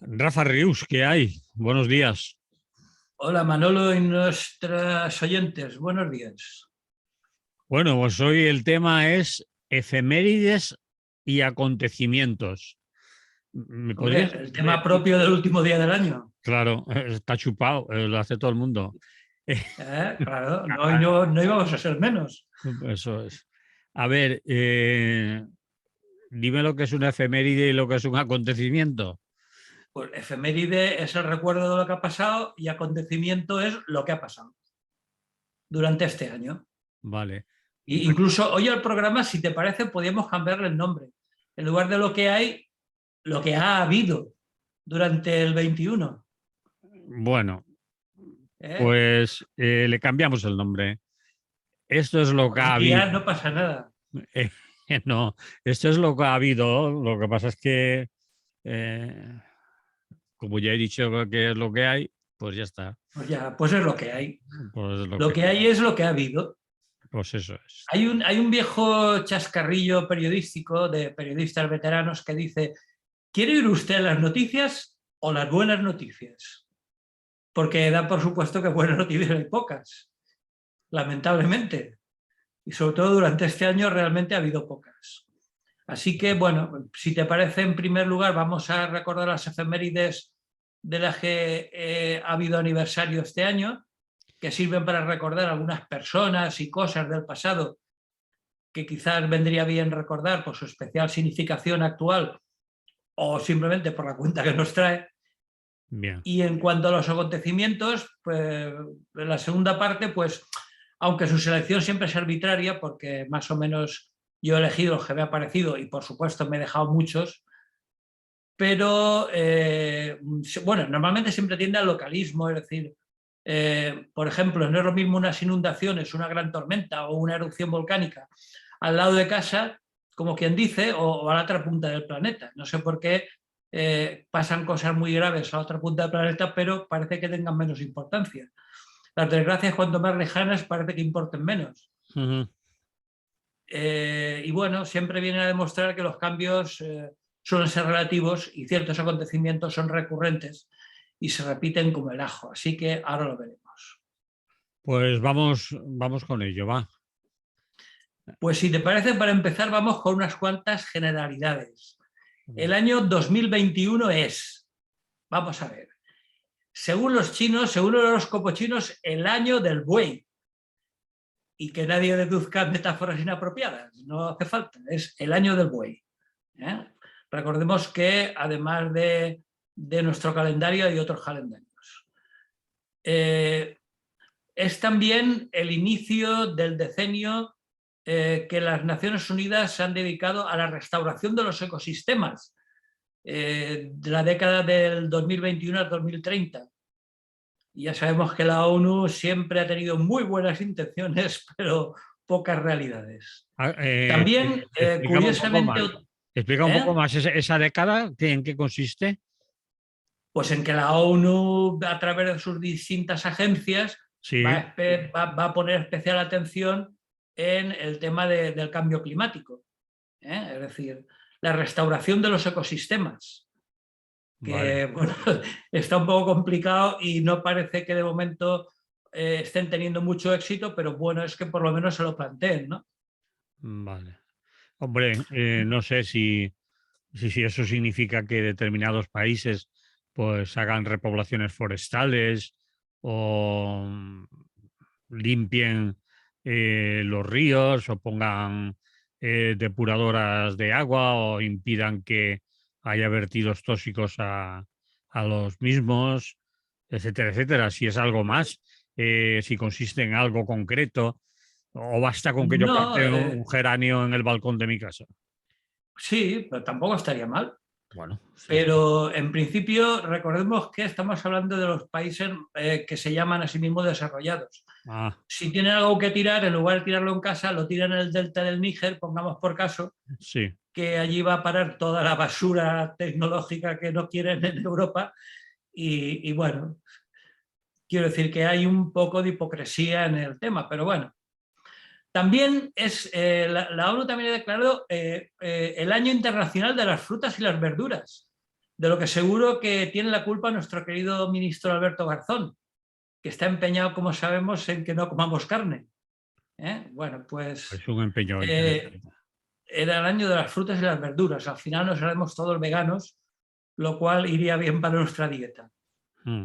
Rafa Rius, ¿qué hay? Buenos días. Hola Manolo y nuestras oyentes, buenos días. Bueno, pues hoy el tema es efemérides y acontecimientos. ¿Me Hombre, podrías el tema decir? propio del último día del año. Claro, está chupado, lo hace todo el mundo. Claro, no íbamos a ser menos. Eso es. A ver, dime lo que es una efeméride y lo que es un acontecimiento. Pues efeméride es el recuerdo de lo que ha pasado y acontecimiento es lo que ha pasado durante este año. Vale. Y incluso hoy al programa, si te parece, podríamos cambiarle el nombre. En lugar de lo que hay, lo que ha habido durante el 21. Bueno, ¿Eh? pues le cambiamos el nombre. Esto es lo que Por ha un habido. día no pasa nada. Eh, no, esto es lo que ha habido. Lo que pasa es que, eh, como ya he dicho que es lo que hay, pues ya está. Pues ya, pues es lo que hay. Pues lo Lo que, que hay es lo que ha habido. pues eso es. Hay un viejo chascarrillo periodístico de periodistas veteranos que dice: ¿quiere oír usted las noticias o las buenas noticias? Porque da por supuesto que buenas noticias hay pocas, lamentablemente. Y sobre todo durante este año realmente ha habido pocas. Así que, bueno, si te parece, en primer lugar vamos a recordar las efemérides de las que ha habido aniversario este año, que sirven para recordar algunas personas y cosas del pasado que quizás vendría bien recordar por su especial significación actual o simplemente por la cuenta que nos trae. Bien. Y en cuanto a los acontecimientos, pues en la segunda parte, pues aunque su selección siempre es arbitraria, porque más o menos yo he elegido los que me ha parecido y por supuesto me he dejado muchos, pero bueno, normalmente siempre tiende al localismo, es decir, por ejemplo, no es lo mismo unas inundaciones, una gran tormenta o una erupción volcánica al lado de casa, como quien dice, o a la otra punta del planeta. No sé por qué pasan cosas muy graves a la otra punta del planeta, pero parece que tengan menos importancia. Las desgracias, cuanto más lejanas, parece que importen menos. Ujú. Y bueno, siempre viene a demostrar que los cambios suelen ser relativos y ciertos acontecimientos son recurrentes y se repiten como el ajo. Así que ahora lo veremos. Pues vamos con ello, va. Pues si te parece, para empezar vamos con unas cuantas generalidades. El año 2021 es, vamos a ver, según los chinos, según los horóscopos chinos, el año del buey. Y que nadie deduzca metáforas inapropiadas, no hace falta, es el año del buey. ¿Eh? Recordemos que además de nuestro calendario hay otros calendarios. Es también el inicio del decenio que las Naciones Unidas se han dedicado a la restauración de los ecosistemas, de la década del 2021 al 2030. Y ya sabemos que la ONU siempre ha tenido muy buenas intenciones, pero pocas realidades. Ah, También, explícame un poco curiosamente, más. Explica un poco ¿eh? más esa década, ¿en qué consiste? Pues en que la ONU, a través de sus distintas agencias, Sí, va a poner especial atención en el tema del cambio climático. Es decir, la restauración de los ecosistemas, vale, que bueno, está un poco complicado y no parece que de momento estén teniendo mucho éxito, pero bueno, es que por lo menos se lo planteen, ¿no? vale. Hombre, no sé si eso significa que determinados países pues hagan repoblaciones forestales o limpien los ríos o pongan depuradoras de agua o impidan que haya vertidos tóxicos a los mismos, etcétera, etcétera. Si es algo más, si consiste en algo concreto o basta con que yo No, plante un geranio en el balcón de mi casa. sí, pero tampoco estaría mal. Bueno, sí. Pero en principio recordemos que estamos hablando de los países que se llaman a sí mismos desarrollados. Ah, Si tienen algo que tirar, en lugar de tirarlo en casa, lo tiran en el delta del Níger, pongamos por caso, sí, que allí va a parar toda la basura tecnológica que no quieren en Europa. Y bueno, quiero decir que hay un poco de hipocresía en el tema, pero bueno. También es, la ONU también ha declarado el Año Internacional de las Frutas y las Verduras, De lo que seguro que tiene la culpa nuestro querido ministro Alberto Garzón, que está empeñado, como sabemos, en que no comamos carne. Bueno, pues Es un empeño era interesante. el año de las frutas y las verduras. Al final nos haremos todos veganos, lo cual iría bien para nuestra dieta. Mm.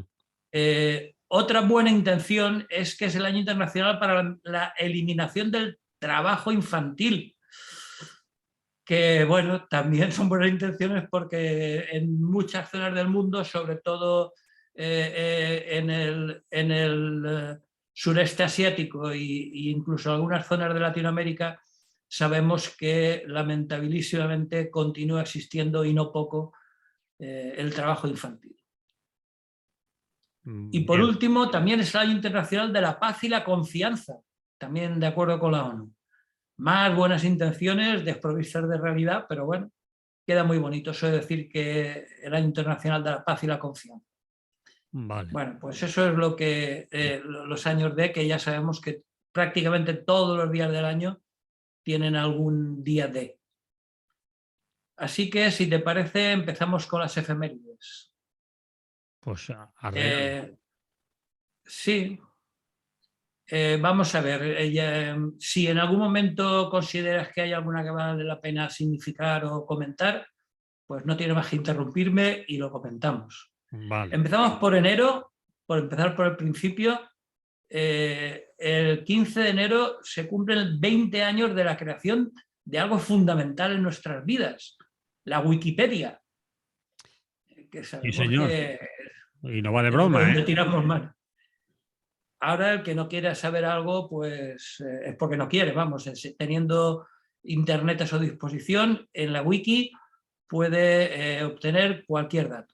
Otra buena intención es que es el año internacional para la eliminación del trabajo infantil, que bueno, también son buenas intenciones porque en muchas zonas del mundo, sobre todo en el sureste asiático e incluso algunas zonas de Latinoamérica, sabemos que lamentabilísimamente continúa existiendo y no poco el trabajo infantil. Y por Bien. último, también es el Año Internacional de la Paz y la Confianza, también de acuerdo con la ONU. Más buenas intenciones desprovistas de realidad, pero bueno, queda muy bonito eso de decir que el Año Internacional de la Paz y la Confianza. Vale. Bueno, pues eso es lo que los años D, que ya sabemos que prácticamente todos los días del año tienen algún día D. Así que, si te parece, empezamos con las efemérides. Pues arreglado. Sí. Vamos a ver, si en algún momento consideras que hay alguna que vale la pena significar o comentar, pues no tiene más que interrumpirme y lo comentamos. Vale. Empezamos por enero, por empezar por el principio. El 15 de enero se cumplen 20 años de la creación de algo fundamental en nuestras vidas, la Wikipedia, que Sí, sabemos señor. que Y no va de es de broma, donde ¿eh? tiramos más. Ahora el que no quiera saber algo, pues es porque no quiere, vamos, teniendo internet a su disposición, en la wiki puede obtener cualquier dato.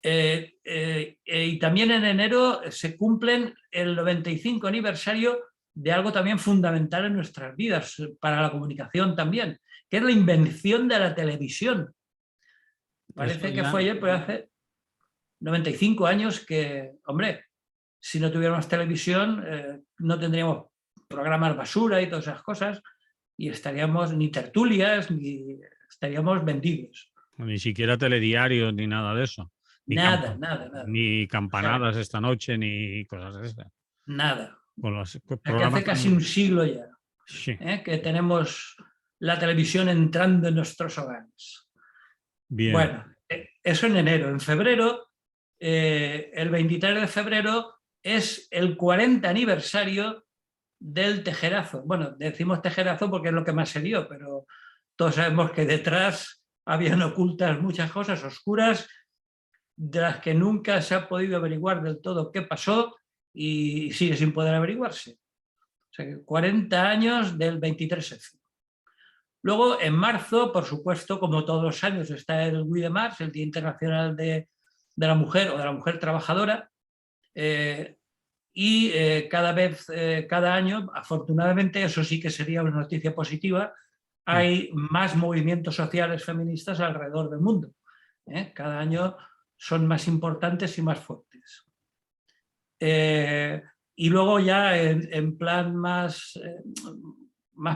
Y también en enero se cumplen el 95 aniversario de algo también fundamental en nuestras vidas, para la comunicación también, que es la invención de la televisión. Eso Parece que ya. fue ayer, pero hace 95 años que, hombre, si no tuviéramos televisión, no tendríamos programas basura y todas esas cosas, y estaríamos ni tertulias, ni estaríamos vendidos. Ni siquiera telediarios ni nada de eso. Nada, nada, nada. Ni O sea, campanadas esta noche, ni cosas de esas. nada. Con los O sea, que hace programas casi un tan. siglo ya, Sí, que tenemos la televisión entrando en nuestros hogares. bien. Bueno, eso en enero. En febrero, el 23 de febrero, es el 40 aniversario del tejerazo. Bueno, decimos tejerazo porque es lo que más se dio, pero todos sabemos que detrás habían ocultas muchas cosas oscuras de las que nunca se ha podido averiguar del todo qué pasó y sigue sin poder averiguarse. O sea, 40 años del 23F. Luego, en marzo, por supuesto, como todos los años, está el 8 de marzo, el Día Internacional de la Mujer o de la Mujer Trabajadora. Cada año, afortunadamente, eso sí que sería una noticia positiva, hay más movimientos sociales feministas alrededor del mundo. Cada año son más importantes y más fuertes. Y luego ya en plan más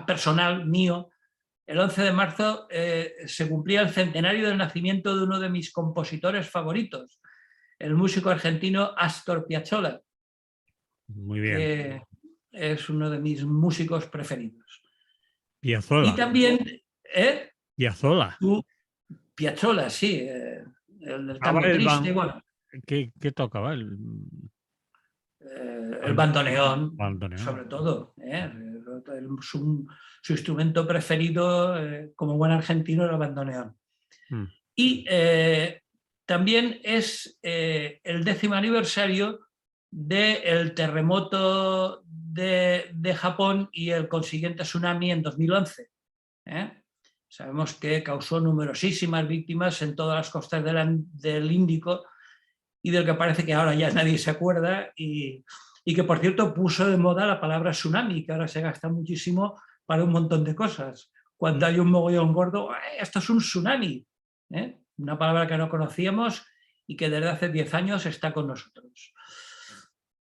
personal mío, el 11 de marzo se cumplía el centenario del nacimiento de uno de mis compositores favoritos, el músico argentino Astor Piazzolla, Muy bien. que es uno de mis músicos preferidos. Y Piazzolla. también, Piazzolla. Piazzolla, sí, el del Tocaba tango triste, bueno, ¿Qué tocaba? el bandoneón, Bandoneón. sobre todo. Su instrumento preferido, como buen argentino, era el bandoneón. Mm. Y también es el 10º aniversario del terremoto de Japón y el consiguiente tsunami en 2011. Sabemos que causó numerosísimas víctimas en todas las costas del Índico, y del que parece que ahora ya nadie se acuerda, y que, por cierto, puso de moda la palabra tsunami, que ahora se gasta muchísimo para un montón de cosas. Cuando hay un mogollón gordo, esto es un tsunami. Una palabra que no conocíamos y que desde hace 10 años está con nosotros.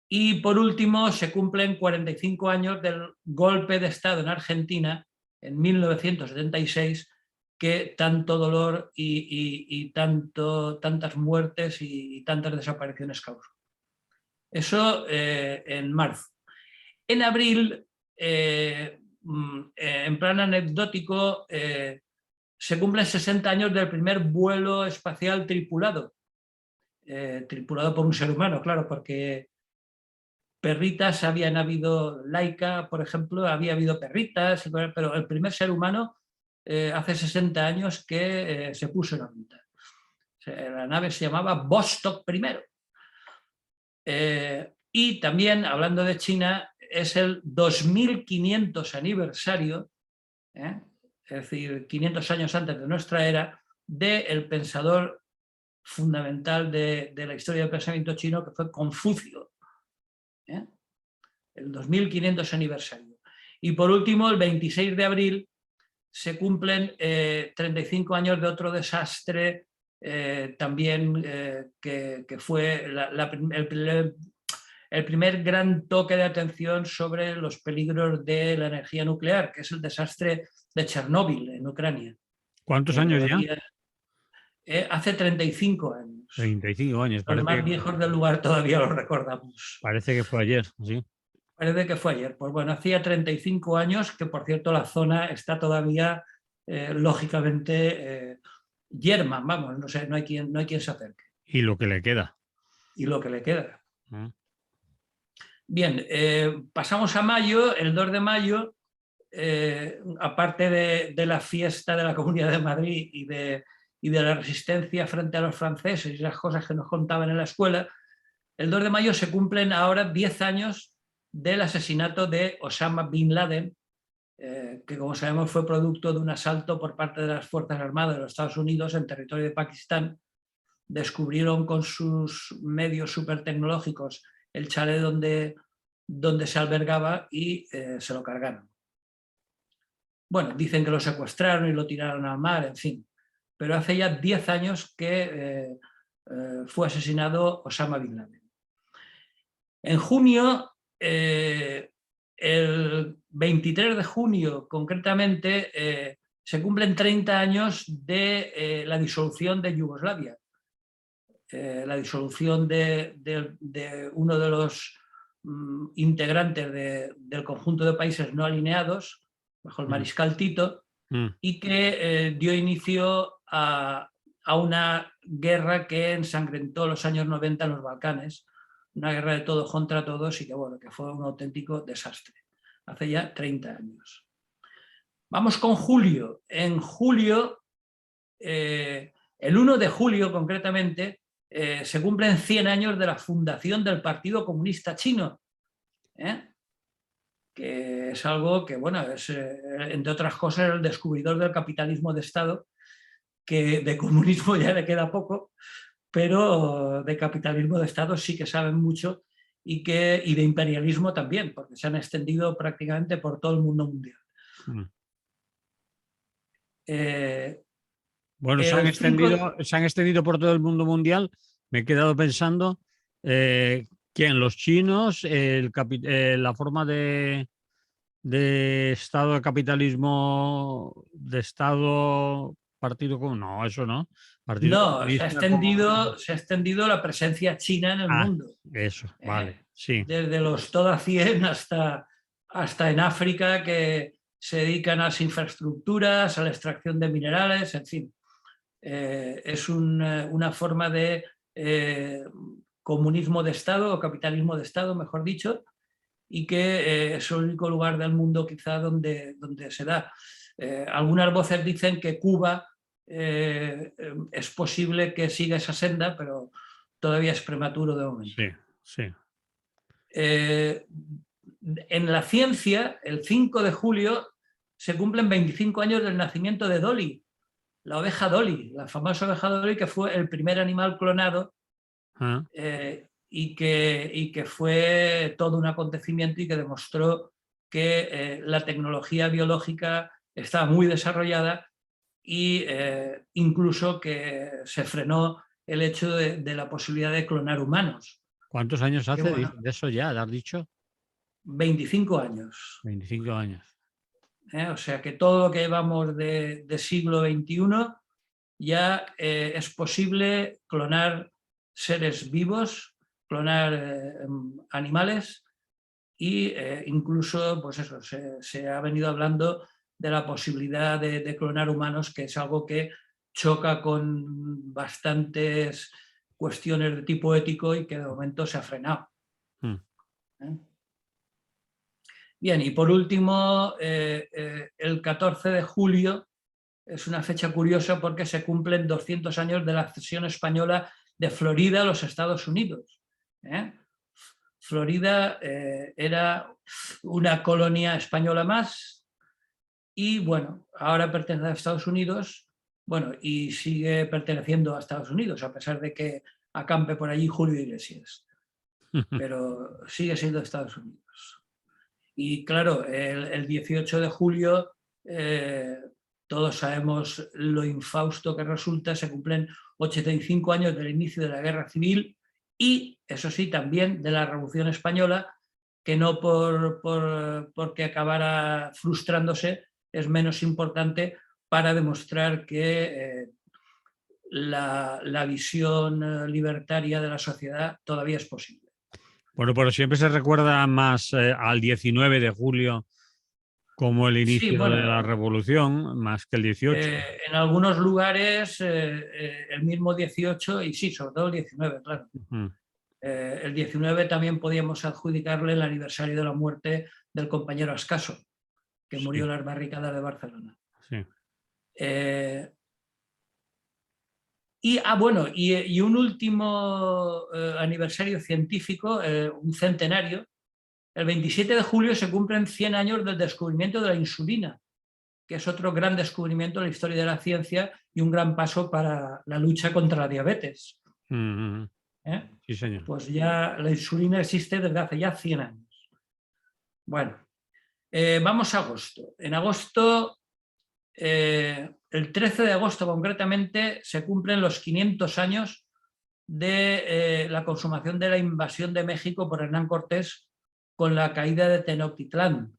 Y por último, se cumplen 45 años del golpe de Estado en Argentina en 1976, que tanto dolor y tantas muertes y tantas desapariciones causó. Eso en marzo. En abril, en plan anecdótico, se cumplen 60 años del primer vuelo espacial tripulado. Tripulado por un ser humano, claro, porque perritas habían habido, Laika, por ejemplo, había habido perritas, pero el primer ser humano hace 60 años que se puso en órbita. La nave se llamaba Vostok I. Y también, hablando de China, es el 2500 aniversario, es decir, 500 años antes de nuestra era, del pensador fundamental de la historia del pensamiento chino, que fue Confucio. El 2500 aniversario. Y por último, el 26 de abril se cumplen 35 años de otro desastre también que fue el primer gran toque de atención sobre los peligros de la energía nuclear, que es el desastre de Chernóbil en Ucrania. ¿Cuántos años ya? Hace 35 años. 35 años. Los más viejos del lugar todavía los recordamos. Parece que fue ayer, sí. Parece que fue ayer. Pues bueno, hacía 35 años, que por cierto la zona está todavía, lógicamente, yerma, vamos, no sé, no hay quien se acerque. Y lo que le queda. Y lo que le queda. Bien, pasamos a mayo, el 2 de mayo, aparte de la fiesta de la Comunidad de Madrid y de la resistencia frente a los franceses y las cosas que nos contaban en la escuela, el 2 de mayo se cumplen ahora 10 años del asesinato de Osama Bin Laden, que como sabemos fue producto de un asalto por parte de las Fuerzas Armadas de los Estados Unidos en territorio de Pakistán. Descubrieron con sus medios supertecnológicos el chalet donde se albergaba y se lo cargaron. Bueno, dicen que lo secuestraron y lo tiraron al mar, en fin. Pero hace ya 10 años que fue asesinado Osama Bin Laden. En junio, el 23 de junio concretamente, se cumplen 30 años de la disolución de Yugoslavia. La disolución de uno de los integrantes del conjunto de países no alineados, bajo el mariscal Tito, y que dio inicio a una guerra que ensangrentó los años 90 en los Balcanes, una guerra de todos contra todos y que, bueno, que fue un auténtico desastre, hace ya 30 años. Vamos con julio. En julio, el 1 de julio concretamente, se cumplen 100 años de la fundación del Partido Comunista Chino, que es algo que, bueno, es, entre otras cosas, el descubridor del capitalismo de Estado, que de comunismo ya le queda poco, pero de capitalismo de Estado sí que saben mucho y de imperialismo también, porque se han extendido prácticamente por todo el mundo mundial. Bueno, se han extendido por todo el mundo mundial. Me he quedado pensando, ¿quién? ¿Los chinos? ¿La forma de Estado de capitalismo, de Estado partido común? No, eso no. No, se ha extendido la presencia china en el mundo. Eso, vale, sí. Desde los Toda 100 hasta en África, que se dedican a las infraestructuras, a la extracción de minerales, en fin. Es una forma de comunismo de Estado, o capitalismo de Estado, mejor dicho, y que es el único lugar del mundo quizá donde se da. Algunas voces dicen que Cuba es posible que siga esa senda, pero todavía es prematuro de momento. Sí, sí. En la ciencia, el 5 de julio se cumplen 25 años del nacimiento de Dolly, la oveja Dolly, la famosa oveja Dolly, que fue el primer animal clonado y que fue todo un acontecimiento y que demostró que la tecnología biológica estaba muy desarrollada e incluso que se frenó el hecho de la posibilidad de clonar humanos. ¿Cuántos años hace de eso ya? ¿Lo has dicho? 25 años. 25 años. O sea que todo lo que llevamos de siglo XXI ya es posible clonar seres vivos, clonar animales e incluso, pues eso, se ha venido hablando de la posibilidad de clonar humanos, que es algo que choca con bastantes cuestiones de tipo ético y que de momento se ha frenado. Bien, y por último, el 14 de julio es una fecha curiosa porque se cumplen 200 años de la cesión española de Florida a los Estados Unidos. Florida era una colonia española más y, bueno, ahora pertenece a Estados Unidos, bueno, y sigue perteneciendo a Estados Unidos, a pesar de que acampe por allí Julio Iglesias, pero sigue siendo Estados Unidos. Y claro, el 18 de julio, todos sabemos lo infausto que resulta, se cumplen 85 años del inicio de la Guerra Civil y, eso sí, también de la Revolución Española, que no porque acabara frustrándose, es menos importante para demostrar que la visión libertaria de la sociedad todavía es posible. Bueno, pero siempre se recuerda más al 19 de julio como el inicio Sí, bueno, de la revolución, más que el 18. En algunos lugares el mismo 18 y sí, sobre todo el 19, claro. El 19 también podíamos adjudicarle el aniversario de la muerte del compañero Ascaso, que murió en las barricadas de Barcelona. Sí. Y un último aniversario científico, un centenario. El 27 de julio se cumplen 100 años del descubrimiento de la insulina, que es otro gran descubrimiento en la historia de la ciencia y un gran paso para la lucha contra la diabetes. Sí, señor. Pues ya la insulina existe desde hace ya 100 años. Bueno, vamos a agosto. En agosto, el 13 de agosto concretamente, se cumplen los 500 años de la consumación de la invasión de México por Hernán Cortés con la caída de Tenochtitlán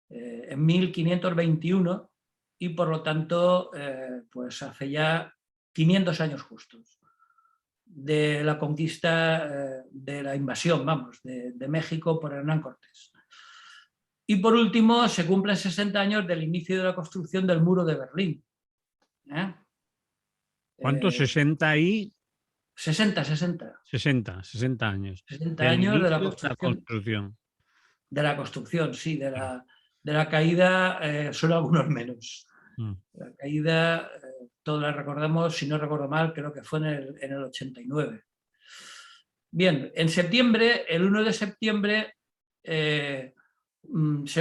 en 1521 y por lo tanto pues hace ya 500 años justos de la conquista, de la invasión, vamos, de México por Hernán Cortés. Y por último se cumplen 60 años del inicio de la construcción del muro de Berlín. ¿Cuántos? 60 y... 60 años. 60 Del años de la inicio de la construcción. construcción. De la construcción, sí, de la caída son algunos menos. La caída, todos la recordamos, si no recuerdo mal, creo que fue en el 89. Bien, en septiembre, el 1 de septiembre, se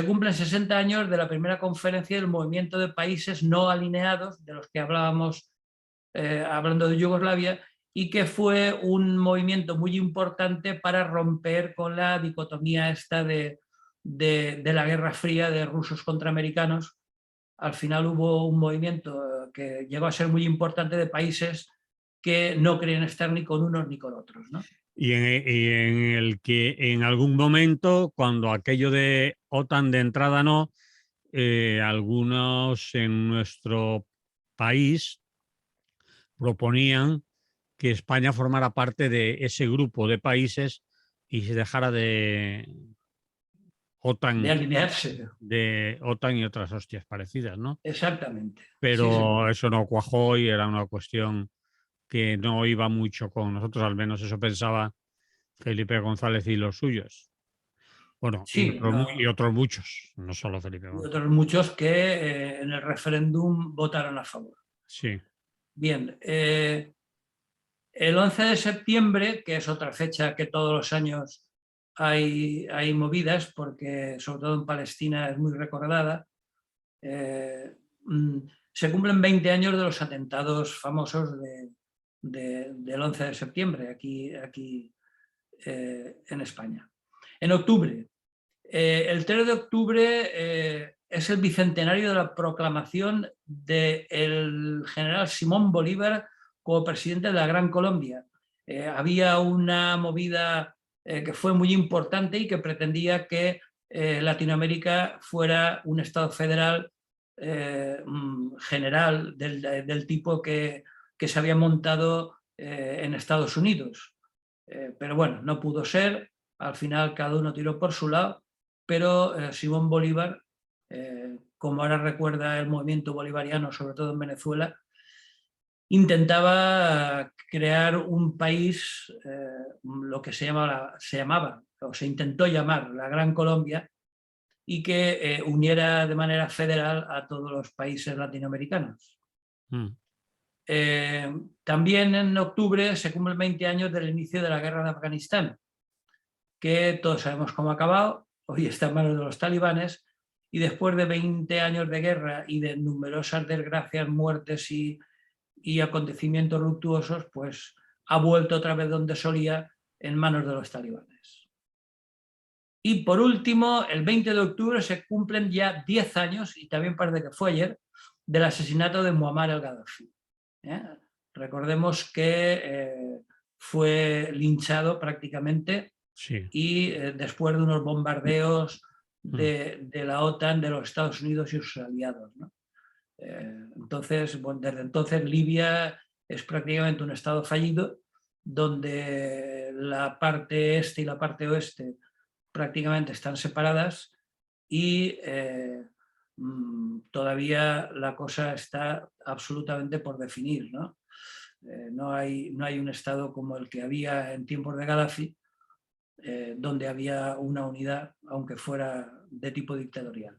cumplen 60 años de la primera conferencia del movimiento de países no alineados, de los que hablábamos hablando de Yugoslavia, y que fue un movimiento muy importante para romper con la dicotomía esta de la Guerra Fría de rusos contra americanos. Al final hubo un movimiento que llegó a ser muy importante de países que no querían estar ni con unos ni con otros, ¿no? Y en el que en algún momento, cuando aquello de OTAN de entrada no, algunos en nuestro país proponían que España formara parte de ese grupo de países y se dejara de OTAN, de alinearse. de OTAN y otras hostias parecidas, ¿no? Exactamente. Pero sí, eso no cuajó y era una cuestión que no iba mucho con nosotros, al menos eso pensaba Felipe González y los suyos. Bueno, sí, y otros muchos, no solo Felipe y González. otros muchos que en el referéndum votaron a favor. Sí. Bien, el 11 de septiembre, que es otra fecha que todos los años hay movidas, porque sobre todo en Palestina es muy recordada, se cumplen 20 años de los atentados famosos del 11 de septiembre aquí en España. En octubre, el 3 de octubre es el bicentenario de la proclamación del general Simón Bolívar como presidente de la Gran Colombia. Había una movida que fue muy importante y que pretendía que Latinoamérica fuera un estado federal general del tipo que se había montado en Estados Unidos. Pero bueno, no pudo ser, al final cada uno tiró por su lado, pero Simón Bolívar, como ahora recuerda el movimiento bolivariano, sobre todo en Venezuela, intentaba crear un país, lo que se llamaba, o se intentó llamar la Gran Colombia, y que uniera de manera federal a todos los países latinoamericanos. También en octubre se cumplen 20 años del inicio de la guerra de Afganistán, que todos sabemos cómo ha acabado, hoy está en manos de los talibanes, y después de 20 años de guerra y de numerosas desgracias, muertes y acontecimientos luctuosos, pues ha vuelto otra vez donde solía, en manos de los talibanes. Y por último, el 20 de octubre se cumplen ya 10 años, y también parece que fue ayer, del asesinato de Muammar el-Gaddafi. Recordemos que fue linchado prácticamente, Sí. y después de unos bombardeos de la OTAN, de los Estados Unidos y sus aliados, ¿no? Entonces, bueno, desde entonces Libia es prácticamente un estado fallido, donde la parte este y la parte oeste prácticamente están separadas, y todavía la cosa está absolutamente por definir, ¿no? No hay un estado como el que había en tiempos de Gaddafi, donde había una unidad, aunque fuera de tipo dictatorial.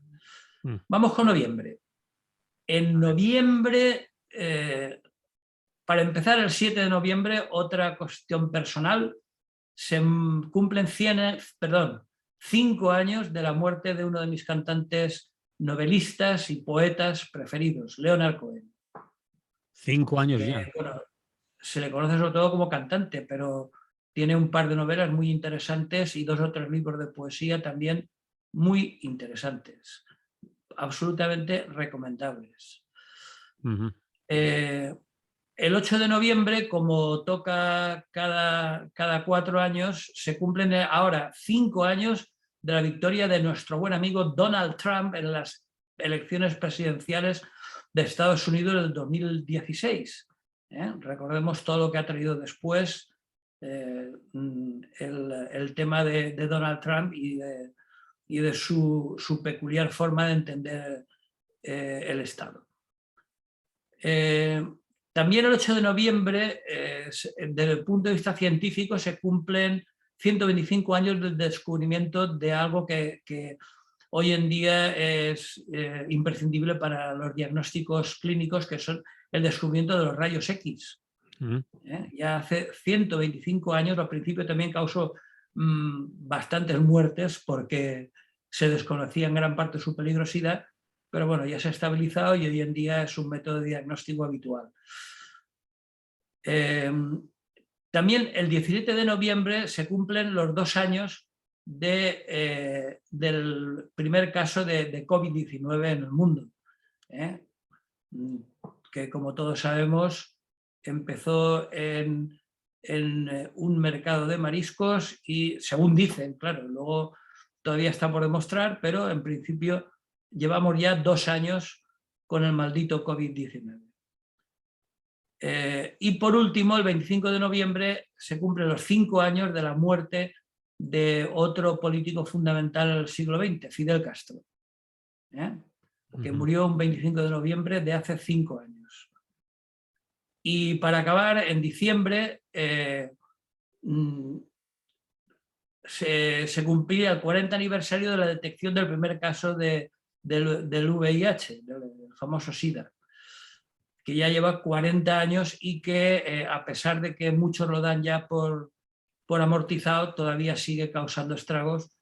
Vamos con noviembre. En noviembre, para empezar, el 7 de noviembre, otra cuestión personal, se cumplen 5 años de la muerte de uno de mis cantantes, novelistas y poetas preferidos, Leonard Cohen. 5 años ya. Bueno, se le conoce sobre todo como cantante, pero tiene un par de novelas muy interesantes y 2 o 3 libros de poesía también muy interesantes, absolutamente recomendables. El 8 de noviembre, como toca cada 4 años, se cumplen ahora 5 años de la victoria de nuestro buen amigo Donald Trump en las elecciones presidenciales de Estados Unidos del 2016. Recordemos todo lo que ha traído después el tema de Donald Trump y de su peculiar forma de entender el Estado. También el 8 de noviembre, desde el punto de vista científico, se cumplen 125 años del descubrimiento de algo que hoy en día es imprescindible para los diagnósticos clínicos, que son el descubrimiento de los rayos X. Ya hace 125 años, al principio también causó bastantes muertes porque se desconocía en gran parte su peligrosidad, pero bueno, ya se ha estabilizado y hoy en día es un método de diagnóstico habitual. También el 17 de noviembre se cumplen los 2 años del primer caso de COVID-19 en el mundo, que como todos sabemos empezó en un mercado de mariscos y, según dicen, claro, luego todavía está por demostrar, pero en principio llevamos ya 2 años con el maldito COVID-19. Y por último, el 25 de noviembre se cumplen los 5 años de la muerte de otro político fundamental del siglo XX, Fidel Castro, que murió un 25 de noviembre de hace 5 años. Y para acabar, en diciembre se cumplía el 40 aniversario de la detección del primer caso del VIH, del famoso SIDA, que ya lleva 40 años y que, a pesar de que muchos lo dan ya por amortizado, todavía sigue causando estragos,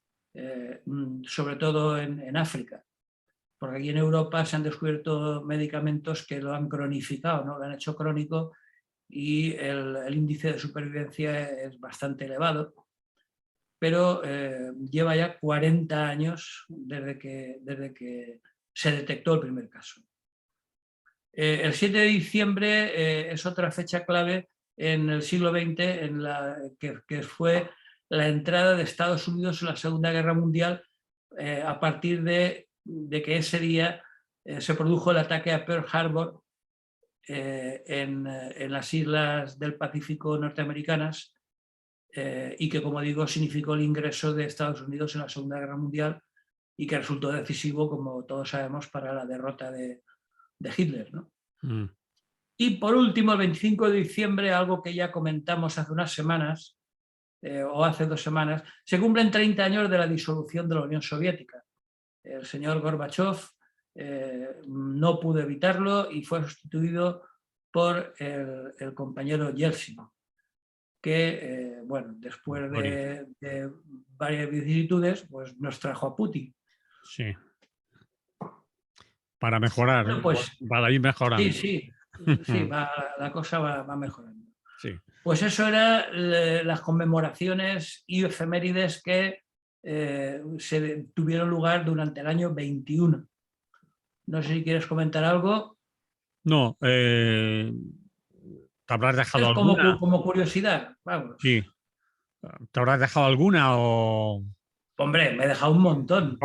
sobre todo en África, porque aquí en Europa se han descubierto medicamentos que lo han cronificado, ¿no? Lo han hecho crónico, y el índice de supervivencia es bastante elevado, pero lleva ya 40 años desde que se detectó el primer caso. El 7 de diciembre es otra fecha clave en el siglo XX, que fue la entrada de Estados Unidos en la Segunda Guerra Mundial, a partir de que ese día se produjo el ataque a Pearl Harbor en las islas del Pacífico norteamericanas, y que, como digo, significó el ingreso de Estados Unidos en la Segunda Guerra Mundial y que resultó decisivo, como todos sabemos, para la derrota de Hitler, ¿no? Y por último, el 25 de diciembre, algo que ya comentamos hace unas semanas, o hace 2 semanas, se cumplen 30 años de la disolución de la Unión Soviética. El señor Gorbachev no pudo evitarlo y fue sustituido por el compañero Yeltsin, que, bueno, después de varias vicisitudes, pues nos trajo a Putin. Sí. Para mejorar, bueno, pues, para ir mejorando. Sí, la cosa va mejorando. Sí. Pues eso eran las conmemoraciones y efemérides que se tuvieron lugar durante el año 21. No sé si quieres comentar algo. No, te habrás dejado alguna. Como curiosidad, vamos. Sí. ¿Te habrás dejado alguna o...? Hombre, me he dejado un montón.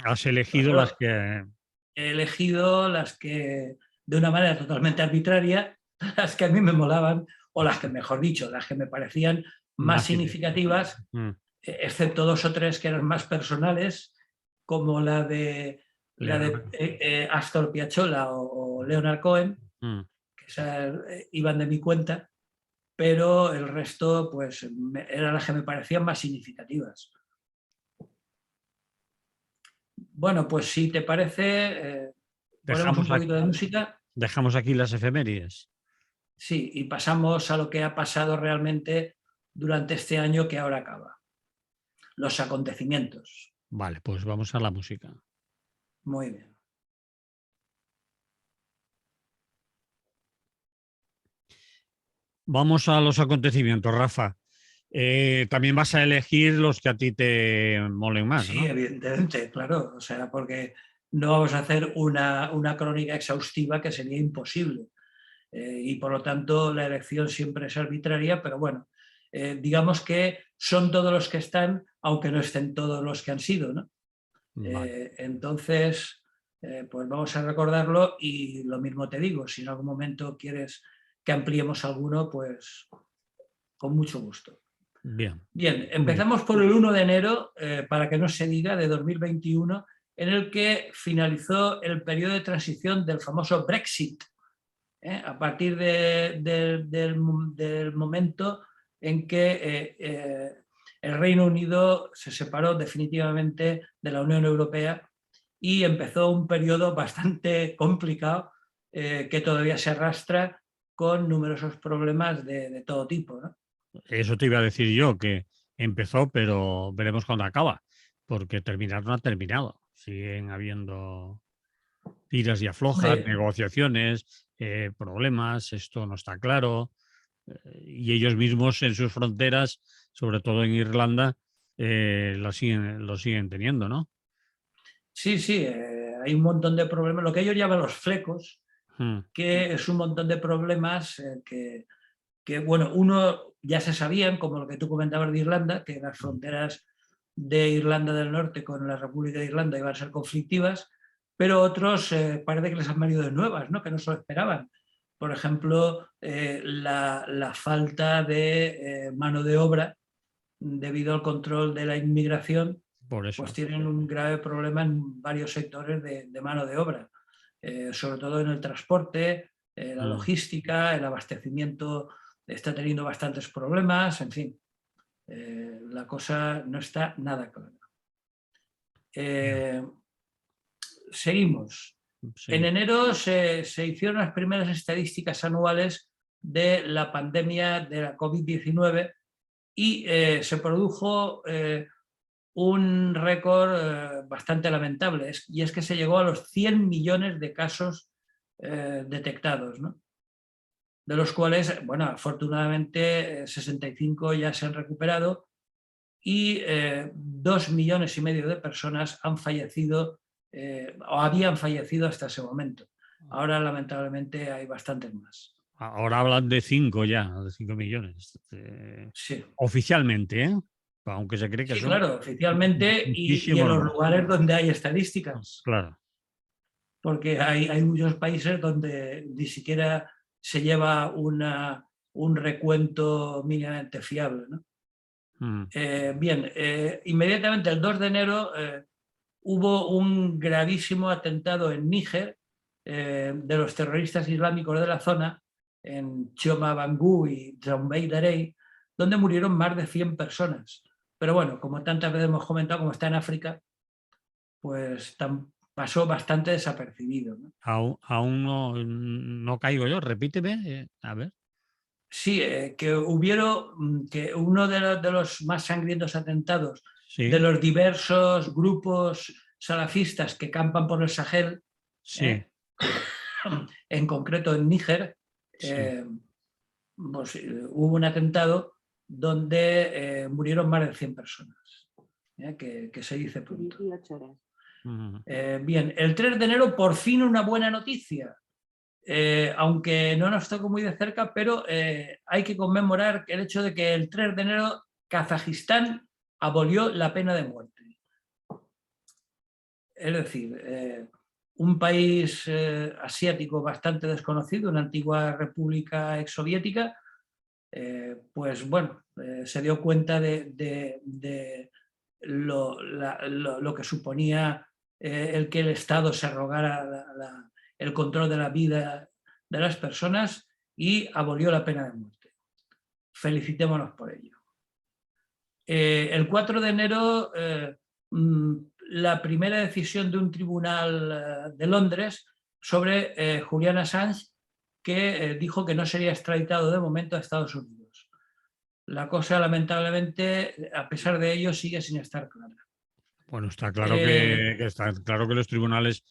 Has elegido claro, las que... He elegido las que, de una manera totalmente arbitraria, las que a mí me molaban, o las que, mejor dicho, las que me parecían más significativas, excepto 2 o 3 que eran más personales, como la de Astor Piazzolla o Leonard Cohen, que esas iban de mi cuenta, pero el resto pues eran las que me parecían más significativas. Bueno, pues si te parece, ponemos un poquito de música. Dejamos aquí las efemérides. Sí, y pasamos a lo que ha pasado realmente durante este año que ahora acaba. Los acontecimientos. Vale, pues vamos a la música. Muy bien. Vamos a los acontecimientos, Rafa. También vas a elegir los que a ti te molen más, sí, ¿no? Evidentemente, claro. O sea, porque no vamos a hacer una crónica exhaustiva, que sería imposible. Y por lo tanto la elección siempre es arbitraria, pero bueno, digamos que son todos los que están, aunque no estén todos los que han sido, ¿no? Vale. Entonces, pues vamos a recordarlo y lo mismo te digo, si en algún momento quieres que ampliemos alguno, pues con mucho gusto. Bien, empezamos por el 1 de enero, para que no se diga, de 2021, en el que finalizó el periodo de transición del famoso Brexit, a partir del momento en que el Reino Unido se separó definitivamente de la Unión Europea y empezó un periodo bastante complicado, que todavía se arrastra con numerosos problemas de todo tipo, ¿no? Eso te iba a decir yo, que empezó, pero veremos cuándo acaba, porque terminar no ha terminado. Siguen habiendo tiras y aflojas, negociaciones, problemas, esto no está claro. Y ellos mismos en sus fronteras, sobre todo en Irlanda, lo siguen teniendo, ¿no? Sí, hay un montón de problemas, lo que ellos llaman los flecos, que es un montón de problemas que, bueno, uno ya se sabían, como lo que tú comentabas de Irlanda, que las fronteras de Irlanda del Norte con la República de Irlanda iban a ser conflictivas, pero otros parece que les han venido de nuevas, ¿no? Que no se lo esperaban. Por ejemplo, la falta de mano de obra debido al control de la inmigración, pues tienen un grave problema en varios sectores de mano de obra, sobre todo en el transporte, la logística, el abastecimiento está teniendo bastantes problemas, en fin, la cosa no está nada clara. Seguimos. Sí. En enero se hicieron las primeras estadísticas anuales de la pandemia de la COVID-19 y se produjo un récord bastante lamentable, y es que se llegó a los 100 millones de casos detectados, ¿no? De los cuales, bueno, afortunadamente 65 ya se han recuperado y 2,5 millones de personas han fallecido o habían fallecido hasta ese momento. Ahora, lamentablemente, hay bastantes más. Ahora hablan de 5 ya, de 5 millones. Sí. Oficialmente, ¿eh? Aunque se cree que sí, son... claro, oficialmente y en los lugares donde hay estadísticas. Claro. porque hay muchos países donde ni siquiera se lleva un recuento mínimamente fiable, ¿no? Bien, inmediatamente el 2 de enero hubo un gravísimo atentado en Níger de los terroristas islámicos de la zona, en Chioma Bangu y Djambey Darey, donde murieron más de 100 personas. Pero bueno, como tantas veces hemos comentado, como está en África, pues pasó bastante desapercibido, ¿no? Aún no caigo yo, repíteme, a ver. Sí, que hubieron que uno de los más sangrientos atentados de Sí, los diversos grupos salafistas que campan por el Sahel, sí, en concreto en Níger, sí. pues, hubo un atentado donde murieron más de 100 personas, que se dice pronto. Bien, el 3 de enero por fin una buena noticia. Aunque no nos tocó muy de cerca, pero hay que conmemorar el hecho de que el 3 de enero Kazajistán abolió la pena de muerte. Es decir, un país asiático bastante desconocido, una antigua república exsoviética, pues bueno, se dio cuenta de lo que suponía el que el Estado se arrogara el control de la vida de las personas y abolió la pena de muerte. Felicitémonos por ello. El 4 de enero, la primera decisión de un tribunal de Londres sobre Julian Assange, que dijo que no sería extraditado de momento a Estados Unidos. La cosa, lamentablemente, a pesar de ello, sigue sin estar clara. Bueno, está claro que los tribunales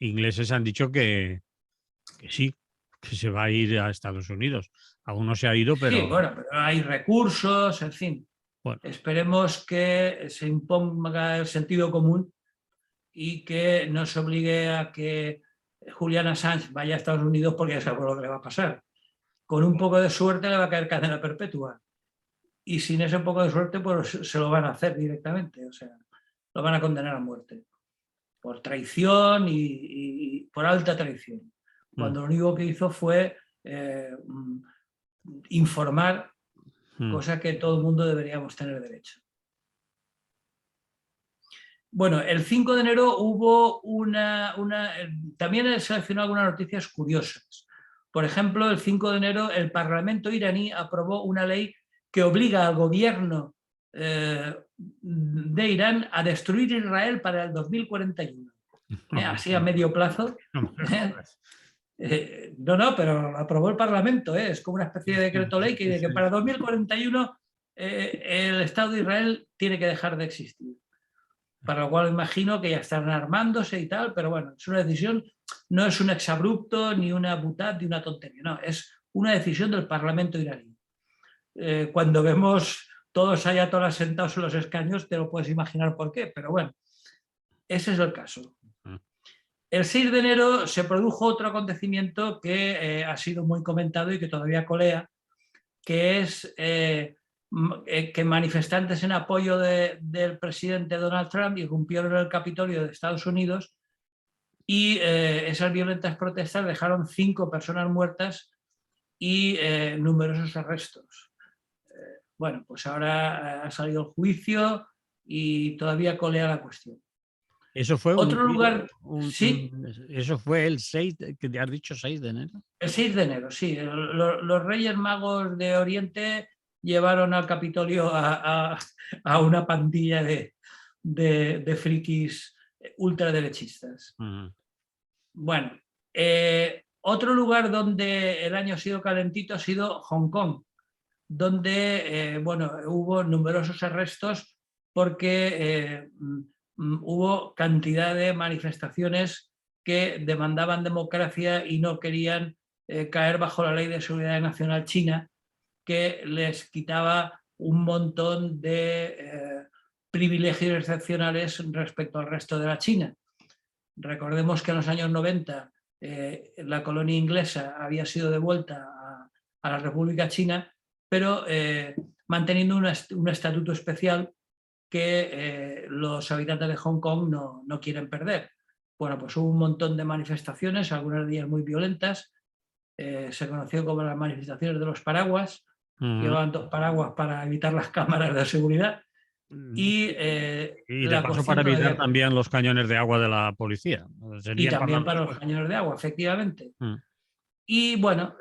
ingleses han dicho que sí, que se va a ir a Estados Unidos. Aún no se ha ido, Sí, pero bueno, pero hay recursos, en fin. bueno, Esperemos que se imponga el sentido común y que no se obligue a que Julian Assange vaya a Estados Unidos, porque ya sabemos lo que le va a pasar. Con un poco de suerte le va a caer cadena perpetua. Y sin ese poco de suerte, pues se lo van a hacer directamente. O sea, lo van a condenar a muerte. Por traición y por alta traición. Cuando lo único que hizo fue informar, cosa que todo el mundo deberíamos tener derecho. Bueno, el 5 de enero hubo también he seleccionado algunas noticias curiosas. Por ejemplo, el 5 de enero el Parlamento iraní aprobó una ley que obliga al gobierno de Irán a destruir Israel para el 2041. Así a medio plazo. No, pero lo aprobó el Parlamento. Es como una especie de decreto ley que dice que para 2041 el Estado de Israel tiene que dejar de existir. Para lo cual imagino que ya están armándose y tal, pero bueno, es una decisión, no es un exabrupto ni una butad ni una tontería, no, es una decisión del Parlamento iraní. Cuando vemos todos ayatolás sentados en los escaños, te lo puedes imaginar por qué, pero bueno, ese es el caso. El 6 de enero se produjo otro acontecimiento que ha sido muy comentado y que todavía colea, que es que manifestantes en apoyo del presidente Donald Trump irrumpieron en el Capitolio de Estados Unidos y esas violentas protestas dejaron 5 personas muertas y numerosos arrestos. Bueno, pues ahora ha salido el juicio y todavía colea la cuestión. Eso fue Otro lugar, sí, eso fue el 6, que te has dicho 6 de enero. el 6 de enero, sí. Los Reyes Magos de Oriente llevaron al Capitolio a una pandilla de frikis ultraderechistas. Bueno, otro lugar donde el año ha sido calentito ha sido Hong Kong, donde bueno, hubo numerosos arrestos porque hubo cantidad de manifestaciones que demandaban democracia y no querían caer bajo la Ley de Seguridad Nacional China, que les quitaba un montón de privilegios excepcionales respecto al resto de la China. Recordemos que en los años 90 la colonia inglesa había sido devuelta a la República China, pero manteniendo un estatuto especial que los habitantes de Hong Kong no quieren perder. bueno, pues hubo un montón de manifestaciones, algunas de ellas muy violentas. Se conoció como las manifestaciones de los paraguas. Llevaban 2 paraguas para evitar las cámaras de seguridad. Y Y de la paso para cuestión evitar todavía... también los cañones de agua de la policía. Y Serían para también las dos para los cosas. cañones de agua, efectivamente. Y bueno,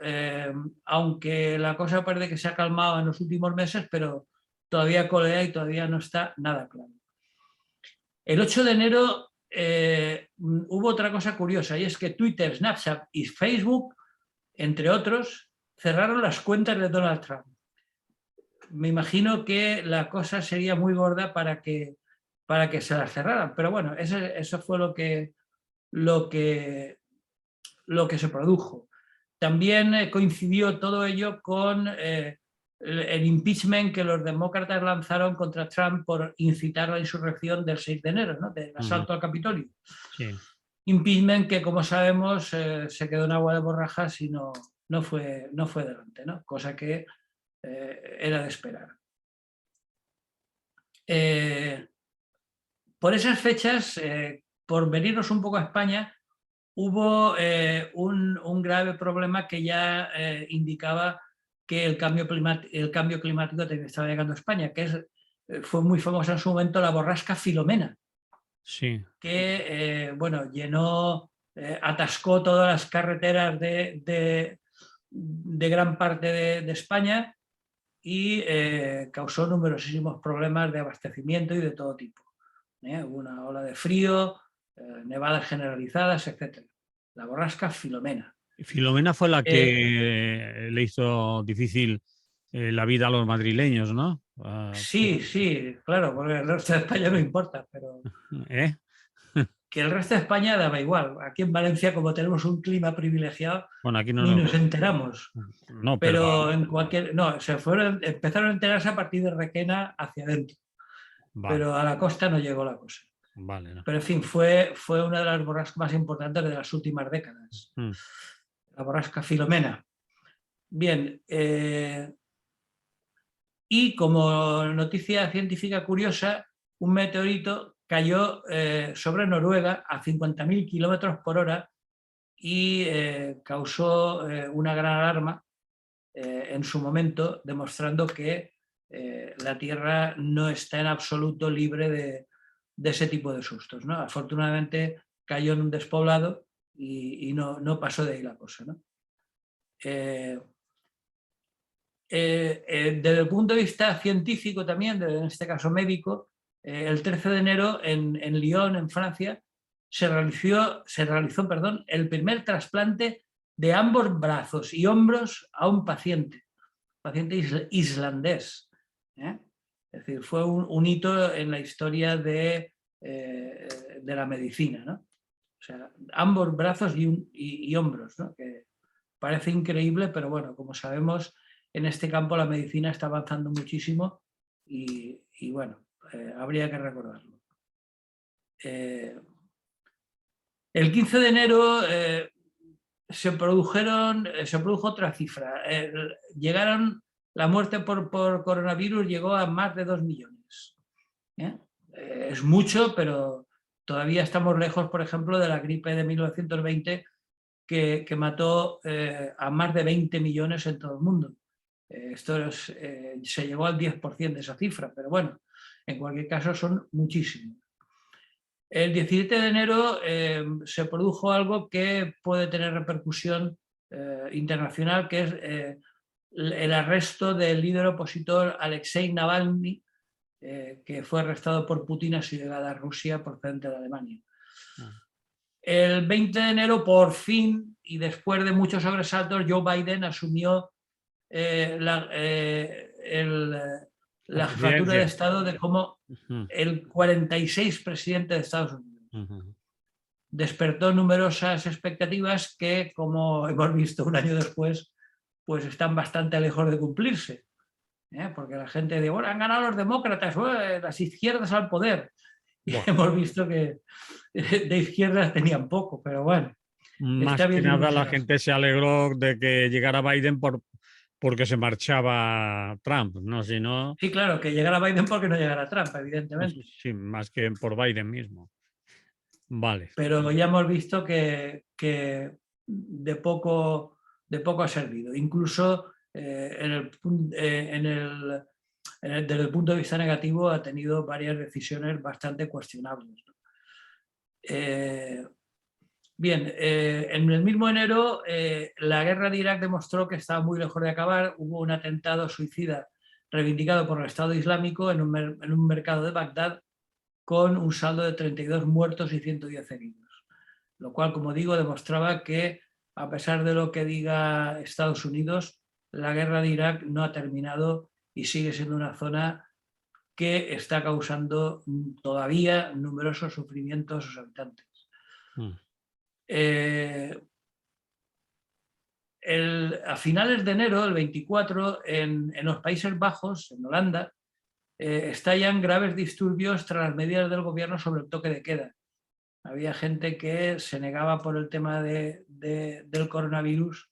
aunque la cosa parece que se ha calmado en los últimos meses, pero todavía colea y todavía no está nada claro. El 8 de enero hubo otra cosa curiosa, y es que Twitter, Snapchat y Facebook, entre otros, cerraron las cuentas de Donald Trump. Me imagino que la cosa sería muy gorda para que se las cerraran, pero bueno, eso fue lo que se produjo. También coincidió todo ello con el impeachment que los demócratas lanzaron contra Trump por incitar la insurrección del 6 de enero, ¿no? Del asalto al Capitolio. Sí. Impeachment que, como sabemos, se quedó en agua de borrajas y no fue adelante, ¿no? Cosa que era de esperar. Por esas fechas, por venirnos un poco a España, hubo un grave problema que ya indicaba que el cambio climático estaba llegando a España, que fue muy famosa en su momento la borrasca Filomena, Sí. que bueno, atascó todas las carreteras de gran parte de España y causó numerosísimos problemas de abastecimiento y de todo tipo. Hubo una ola de frío, nevadas generalizadas, etc. La borrasca Filomena. Filomena fue la que le hizo difícil la vida a los madrileños, ¿no? Sí, claro, porque el resto de España no importa, pero ¿Eh? que el resto de España daba igual. Aquí en Valencia, como tenemos un clima privilegiado, Bueno, aquí no, ni nos enteramos. no, pero Pero no, empezaron a enterarse a partir de Requena hacia adentro, vale, pero a la costa no llegó la cosa. vale, no. Pero en fin, fue una de las borrascas más importantes de las últimas décadas. La borrasca Filomena. Bien, y como noticia científica curiosa, un meteorito cayó sobre Noruega a 50.000 kilómetros por hora y causó una gran alarma en su momento, demostrando que la Tierra no está en absoluto libre de ese tipo de sustos, ¿no? Afortunadamente cayó en un despoblado y no pasó de ahí la cosa, ¿no? Desde el punto de vista científico también, en este caso médico, el 13 de enero en Lyon, en Francia, se realizó el primer trasplante de ambos brazos y hombros a un paciente islandés. Es decir, fue un hito en la historia de la medicina, ¿no? O sea, ambos brazos y hombros, ¿no? Que parece increíble, pero bueno, como sabemos, en este campo la medicina está avanzando muchísimo y bueno, habría que recordarlo. El 15 de enero se produjo otra cifra. La muerte por coronavirus llegó a más de 2 millones. Es mucho, pero todavía estamos lejos, por ejemplo, de la gripe de 1920, que mató a más de 20 millones en todo el mundo. Se llegó al 10% de esa cifra, pero bueno, en cualquier caso son muchísimos. El 17 de enero se produjo algo que puede tener repercusión internacional, que es el arresto del líder opositor Alexei Navalny, que fue arrestado por Putin a su llegada a Rusia procedente de Alemania. El 20 de enero, por fin, y después de muchos sobresaltos, Joe Biden asumió la jefatura de Estado de como el 46 presidente de Estados Unidos. Despertó numerosas expectativas que, como hemos visto un año después, pues están bastante lejos de cumplirse. Porque la gente dice, bueno, han ganado los demócratas, las izquierdas al poder. Y hemos visto que de izquierdas tenían poco, pero bueno. Más que nada la gente se alegró de que llegara Biden porque se marchaba Trump, ¿no? Si no... Sí, claro, que llegara Biden porque no llegara Trump, evidentemente. Sí, más que por Biden mismo. Vale. pero ya hemos visto que de poco ha servido. Incluso desde el punto de vista negativo ha tenido varias decisiones bastante cuestionables, ¿no? Bien, en el mismo enero la guerra de Irak demostró que estaba muy lejos de acabar. Hubo un atentado suicida reivindicado por el Estado Islámico en un mercado de Bagdad, con un saldo de 32 muertos y 110 heridos. Lo cual, como digo, demostraba que, a pesar de lo que diga Estados Unidos, la guerra de Irak no ha terminado y sigue siendo una zona que está causando todavía numerosos sufrimientos a sus habitantes. A finales de enero, el 24, en los Países Bajos, en Holanda, estallan graves disturbios tras las medidas del gobierno sobre el toque de queda. Había gente que se negaba por el tema del coronavirus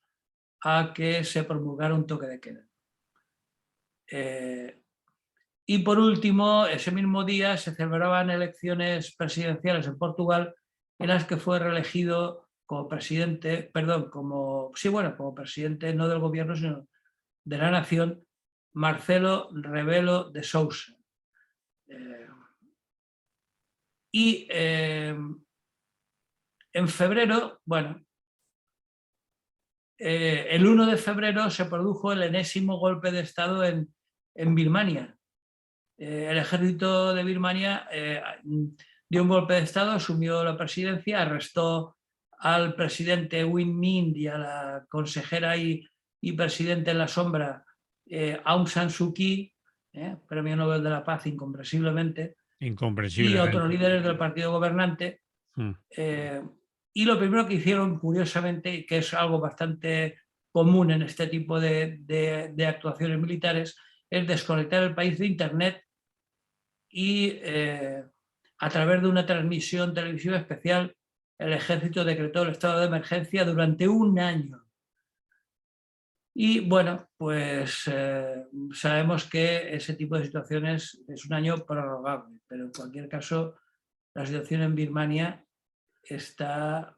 a que se promulgara un toque de queda. Y por último, ese mismo día se celebraban elecciones presidenciales en Portugal, en las que fue reelegido como presidente, como presidente no del gobierno, sino de la nación, Marcelo Rebelo de Sousa. En febrero, el 1 de febrero se produjo el enésimo golpe de Estado en Birmania. El ejército de Birmania dio un golpe de Estado, asumió la presidencia, arrestó al presidente Win Myint y a la consejera y presidente en la sombra Aung San Suu Kyi, Premio Nobel de la Paz incomprensiblemente, y a otros líderes del partido gobernante. Y lo primero que hicieron, curiosamente, que es algo bastante común en este tipo de actuaciones militares, es desconectar el país de Internet y a través de una transmisión televisiva especial el ejército decretó el estado de emergencia durante un año. Y bueno, pues sabemos que ese tipo de situaciones es un año prorrogable, pero en cualquier caso la situación en Birmania está,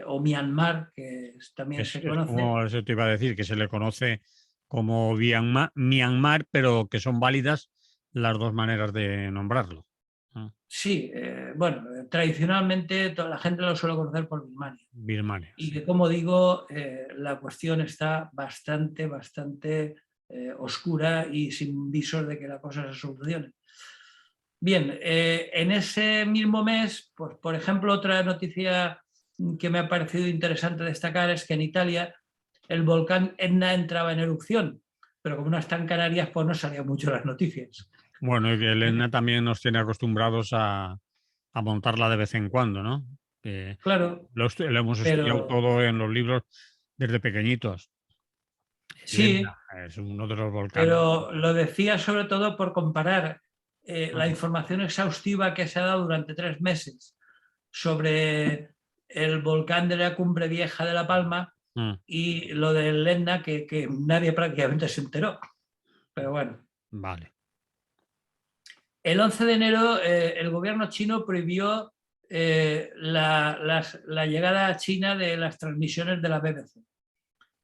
o Myanmar, que también se conoce. Como eso te iba a decir, que se le conoce como Myanmar, pero que son válidas las dos maneras de nombrarlo. Sí, tradicionalmente toda la gente lo suele conocer por Birmania. Birmania. Y que, como digo, la cuestión está bastante oscura y sin visos de que la cosa se solucione. Bien, en ese mismo mes, pues, por ejemplo, otra noticia que me ha parecido interesante destacar es que en Italia el volcán Etna entraba en erupción, pero como no está en Canarias, pues no salían mucho las noticias. Bueno, y el Etna también nos tiene acostumbrados a montarla de vez en cuando, ¿no? Claro. Lo hemos estudiado todo en los libros desde pequeñitos. Sí, es uno de los volcanes. Pero lo decía sobre todo por comparar la información exhaustiva que se ha dado durante 3 meses sobre el volcán de la Cumbre Vieja de La Palma y lo del Etna, que nadie prácticamente se enteró. Pero bueno. Vale. El 11 de enero el gobierno chino prohibió la llegada a China de las transmisiones de la BBC.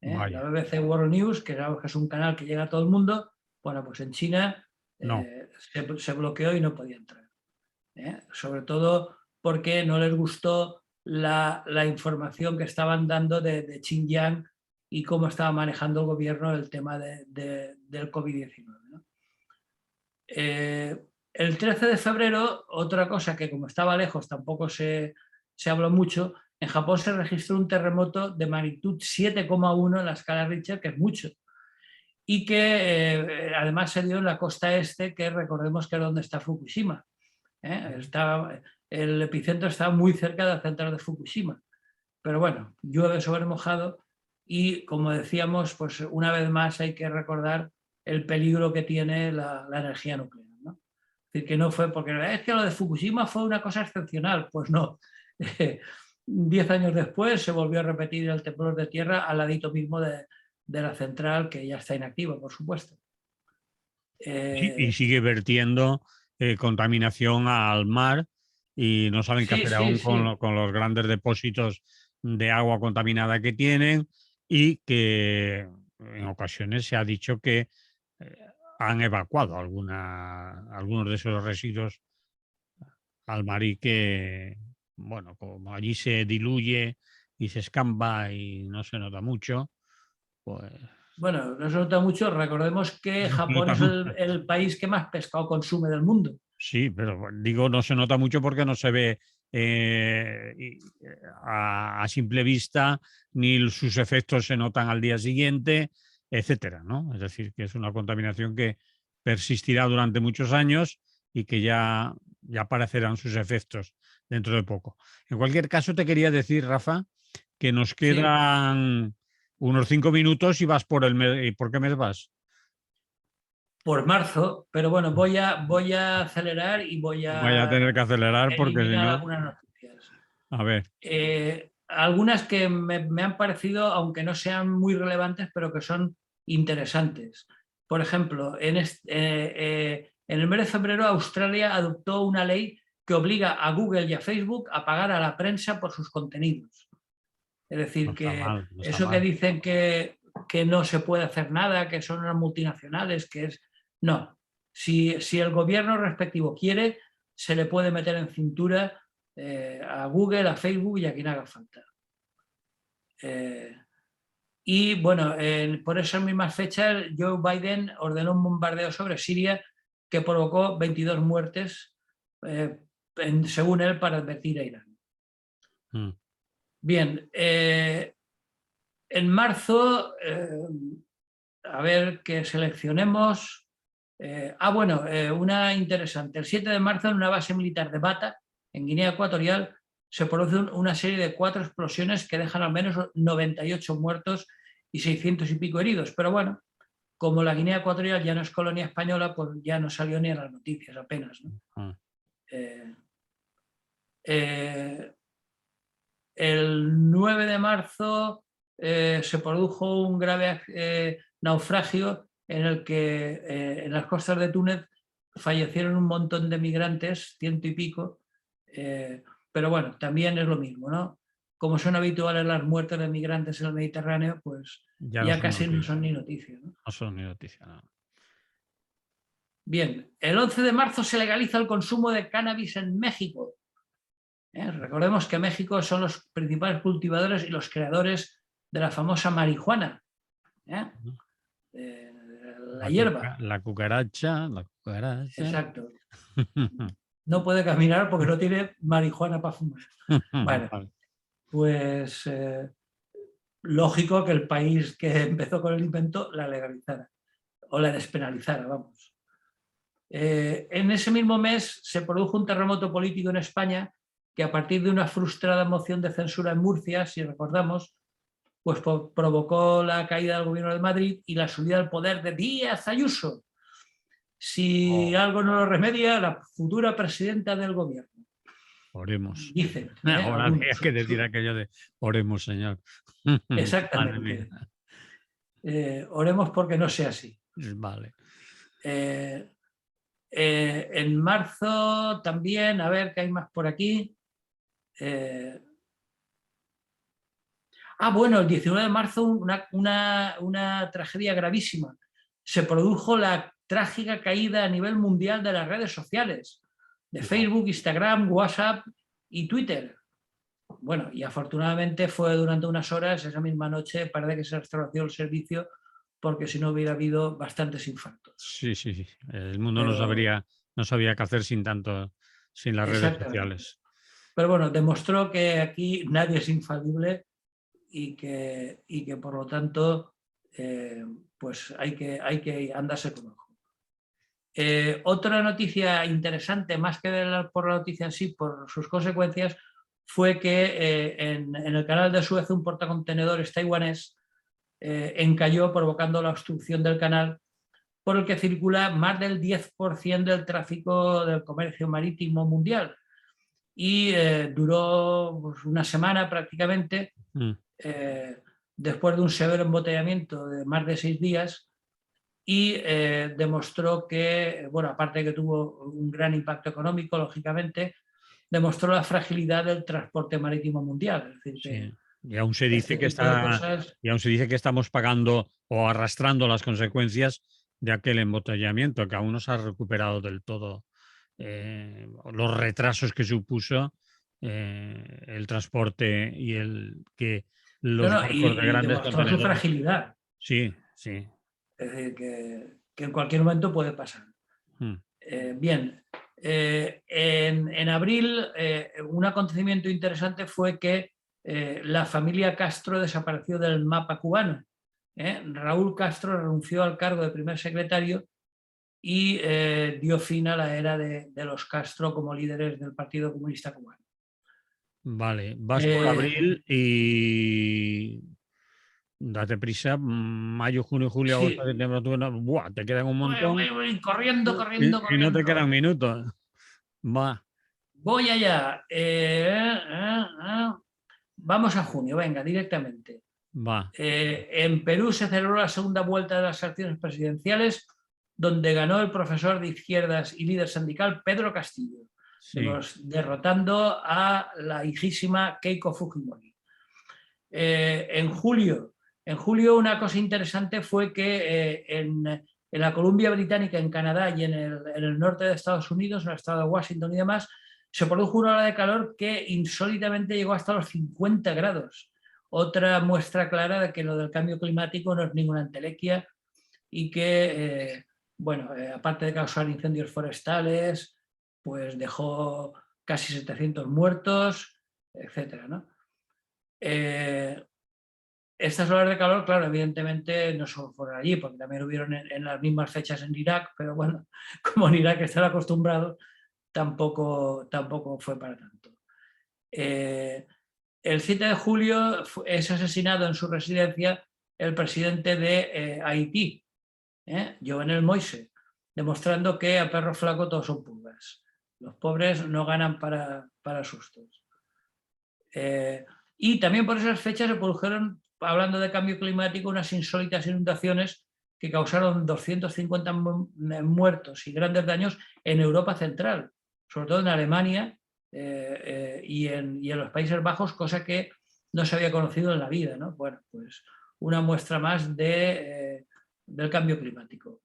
La BBC World News, que es un canal que llega a todo el mundo, bueno, pues en China se bloqueó y no podía entrar. Sobre todo porque no les gustó la información que estaban dando de Xinjiang y cómo estaba manejando el gobierno el tema del COVID-19, ¿no? El 13 de febrero, otra cosa que como estaba lejos tampoco se habló mucho, en Japón se registró un terremoto de magnitud 7,1 en la escala Richter, que es mucho, y que además se dio en la costa este, que recordemos que es donde está Fukushima. El epicentro estaba muy cerca de la central de Fukushima. Pero bueno, llueve sobre mojado y, como decíamos, pues una vez más hay que recordar el peligro que tiene la energía nuclear, ¿no? Es decir, que no fue porque es que lo de Fukushima fue una cosa excepcional, pues no. 10 años después se volvió a repetir el temblor de tierra al ladito mismo de la central, que ya está inactiva, por supuesto. Y sigue vertiendo contaminación al mar y no saben qué Sí, hacer sí, aún sí. con los grandes depósitos de agua contaminada que tienen y que en ocasiones se ha dicho que eh, han evacuado algunos de esos residuos al mar y que, bueno, como allí se diluye y se escampa y no se nota mucho, pues Bueno, no se nota mucho. Recordemos que no se Japón nota es mucho. el país que más pescado consume del mundo. Sí, pero digo, no se nota mucho porque no se ve a simple vista, ni sus efectos se notan al día siguiente, etcétera, ¿no? Es decir, que es una contaminación que persistirá durante muchos años y que ya aparecerán sus efectos dentro de poco. En cualquier caso, te quería decir, Rafa, que nos Sí, quedan unos 5 minutos y vas por el mes. ¿Y por qué mes vas? por marzo, pero bueno, voy a acelerar y voy Voy a a tener que acelerar porque si eliminar no, algunas noticias. a ver. Algunas que me han parecido, aunque no sean muy relevantes, pero que son interesantes. Por ejemplo, en el mes de febrero Australia adoptó una ley que obliga a Google y a Facebook a pagar a la prensa por sus contenidos. Es No decir, está que mal, no está eso que mal. dicen que no se puede hacer nada, que son las multinacionales, que es... No, si el gobierno respectivo quiere, se le puede meter en cintura a Google, a Facebook y a quien haga falta. Y bueno, por esas mismas fechas, Joe Biden ordenó un bombardeo sobre Siria que provocó 22 muertes, según él, para advertir a Irán. Mm. Bien, en marzo, a ver que seleccionemos. Bueno, una interesante. El 7 de marzo, en una base militar de Bata, en Guinea Ecuatorial, se produce una serie de 4 explosiones que dejan al menos 98 muertos y 600 y pico heridos. Pero bueno, como la Guinea Ecuatorial ya no es colonia española, pues ya no salió ni en las noticias apenas, ¿no? Ah. Eh, eh, el 9 de marzo se produjo un grave naufragio en el que en las costas de Túnez fallecieron un montón de migrantes, 100 y pico, pero bueno, también es lo mismo, ¿no? Como son habituales las muertes de migrantes en el Mediterráneo, pues Ya no ya son casi no noticias. son ni noticias, ¿no? No son ni noticias. No. Bien, el 11 de marzo se legaliza el consumo de cannabis en México. Recordemos que México son los principales cultivadores y los creadores de la famosa marihuana, ¿eh? La hierba. La cucaracha, la cucaracha. Exacto. No puede caminar porque no tiene marihuana para fumar. Bueno, Vale. pues lógico que el país que empezó con el invento la legalizara o la despenalizara, vamos. En ese mismo mes se produjo un terremoto político en España que, a partir de una frustrada moción de censura en Murcia, si recordamos, pues provocó la caída del gobierno de Madrid y la subida al poder de Díaz Ayuso. Si Oh, algo no lo remedia, la futura presidenta del gobierno. oremos. Dicen, Ahora había algunos. que decir aquello de oremos, Señor. Madre mía. Exactamente. Oremos porque no sea así. Vale. Eh, en marzo también, a ver qué hay más por aquí. Bueno, el 19 de marzo una tragedia gravísima. Se produjo la trágica caída a nivel mundial de las redes sociales, de No. Facebook, Instagram, WhatsApp y Twitter. Bueno, y afortunadamente fue durante unas horas, esa misma noche, parece que se restableció el servicio, porque si no hubiera habido bastantes infartos. Sí, sí, sí. El mundo Pero no sabía qué hacer sin las redes exactamente. sociales. Pero bueno, demostró que aquí nadie es infalible y que por lo tanto pues hay que andarse con ojo. Otra noticia interesante, más que por la noticia en sí, por sus consecuencias, fue que en el canal de Suez un portacontenedores taiwanés encalló, provocando la obstrucción del canal, por el que circula más del 10% del tráfico del comercio marítimo mundial. Y duró pues, una semana prácticamente, Mm. después de un severo embotellamiento de más de 6 días, y demostró que, bueno, aparte de que tuvo un gran impacto económico, lógicamente, demostró la fragilidad del transporte marítimo mundial. Es decir, Sí. Y aún se este dice que tipo de cosas... y aún se dice que estamos pagando o arrastrando las consecuencias de aquel embotellamiento, que aún no se ha recuperado del todo los retrasos que supuso el transporte y el que No, los no, barcos de y grandes demostró su contenedores. fragilidad. Sí, sí. Es decir, que en cualquier momento puede pasar. Mm. Bien, en abril un acontecimiento interesante fue que la familia Castro desapareció del mapa cubano. Raúl Castro renunció al cargo de primer secretario y dio fin a la era de los Castro como líderes del Partido Comunista Cubano. Vale, vas por abril y date prisa, mayo, junio, julio, agosto, Sí, septiembre, octubre, ¡buah! Te quedan un montón corriendo, corriendo, y no te quedan corriendo. minutos. Va, Voy allá. Vamos a junio, venga, directamente. va. En Perú se celebró la segunda vuelta de las elecciones presidenciales, donde ganó el profesor de izquierdas y líder sindical Pedro Castillo, Sí, derrotando a la hijísima Keiko Fujimori. En julio una cosa interesante fue que en la Columbia Británica, en Canadá y en el norte de Estados Unidos, en el estado de Washington y demás, se produjo una ola de calor que insólitamente llegó hasta los 50 grados. Otra muestra clara de que lo del cambio climático no es ninguna entelequia y que, aparte de causar incendios forestales, pues dejó casi 700 muertos, etcétera, ¿no? Estas olas de calor, claro, evidentemente no solo fueron allí, porque también hubieron en las mismas fechas en Irak, pero bueno, como en Irak están acostumbrados, tampoco fue para tanto. El 7 de julio es asesinado en su residencia el presidente de Haití, Jovenel Moïse, demostrando que a perro flaco todos son pulgas. Los pobres no ganan para sustos. Y también por esas fechas se produjeron, hablando de cambio climático, unas insólitas inundaciones que causaron 250 muertos y grandes daños en Europa Central, sobre todo en Alemania y en los Países Bajos, cosa que no se había conocido en la vida, ¿no? Bueno, pues una muestra más del cambio climático.